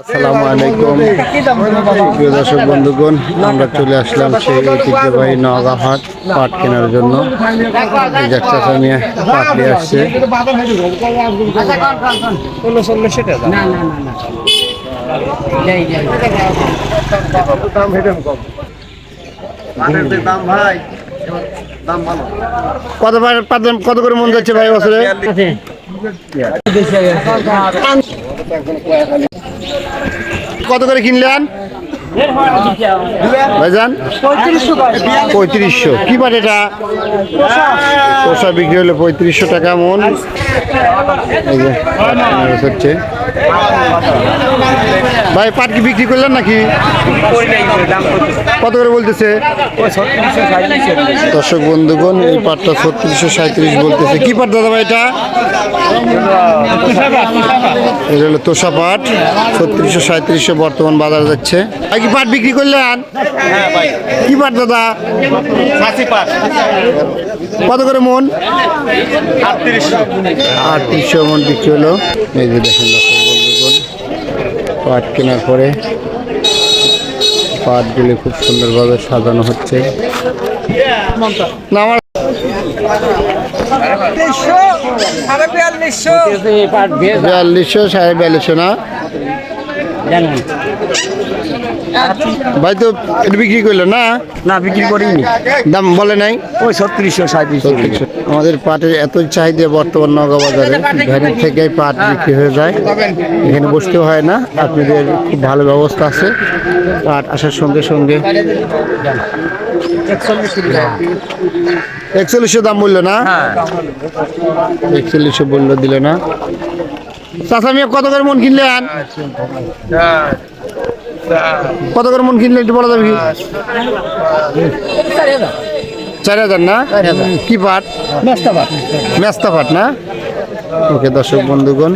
আসসালামু আলাইকুম প্রিয় দর্শক বন্ধুগণ, আমরা চলে আসলাম সেই ঐতিহ্যবাহী নওগাঁ হাট পাট কেনার জন্য। চাচা মিয়া পাট নিয়ে আসছে। কত করে মন যাচ্ছে ভাই বছরে? কত করে কিনলেন ভাইজান? 3500। কি পাট এটা? তোষা বিক্রি হলো 3500 টাকা মন। হচ্ছে ভাই পাট কি বিক্রি করলেন নাকি? কত করে বলতেছে দর্শক বন্ধুগণ? এই পাটটা 3637 বলতেছে। কি পাট দাদা ভাই এটা? এটা হলো তোষা পাট, 3637 বর্তমান বাজার যাচ্ছে। ভাই কি পাট বিক্রি করলেন? কি পাট দাদা? কত করে মন? 3800 মন বিক্রি হলো। এই যে দেখেন দর্শক বন্ধুগণ, পাট কেনার পরে পাটগুলি খুব সুন্দরভাবে সাজানো হচ্ছে। না আমার 4200 4200 না ভাই? তো এটা বিক্রি করলো না? না, বিক্রি করিনি। দাম বলে নাই? ওই 3637। আমাদের পাটের এত চাহিদা বর্তমান নওগাঁ বাজারে, ভ্যানের থেকেই পাট বিক্রি হয়ে যায়। এখানে বসতেও হয় না, আপনাদের খুব ভালো ব্যবস্থা আছে। পাট আসার সঙ্গে সঙ্গে 4100 দাম বললো না? 4100 বললো, দিল না। চাচা মিয়া কত করে মন কিনলেন? কত করে মন কিনলে একটু বলা যাবে কি? 4000 না? কি পাট? মেস্তা পাট না? ওকে দর্শক বন্ধুগণ,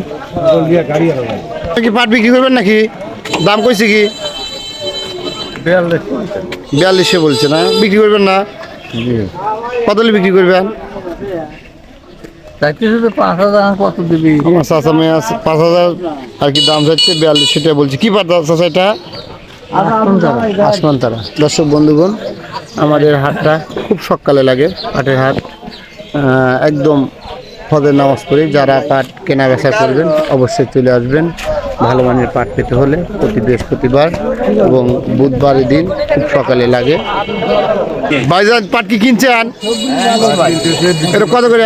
কি পাট বিক্রি করবেন নাকি? দাম কইছে কি? 4200 বলছে না? বিক্রি করবেন না? কত হলে বিক্রি করবেন? 5000 আর কি দাম যাচ্ছে। 4200 টাকা বলছে। কি পাট চাচা এটা? আসমান তারা। দর্শক বন্ধুগণ, আমাদের হাটটা খুব সকালে লাগে। পাটের হাট একদম ফজর নামাজ পড়ে যারা পাট কেনা বেচা করবেন অবশ্যই চলে আসবেন। ভালো মানের পাট পেতে হলে প্রতি বৃহস্পতিবার এবং বুধবারের দিন খুব সকালে লাগে। ভাইজান পাট কি কিনছেন? এটা কত করে?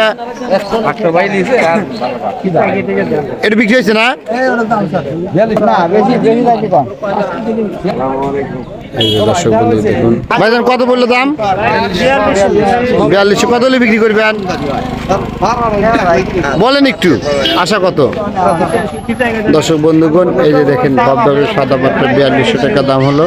এটা বিক্রি হয়েছে না? দর্শক বন্ধু দেখুন, ভাইজান কত বললো দাম? 4200। কত হলে বিক্রি করবেন বলেন একটু, আশা কত? দর্শক বন্ধুগণ, এই যে দেখেন ধবধবে সাদা পাটটা 4200 টাকা দাম হলো।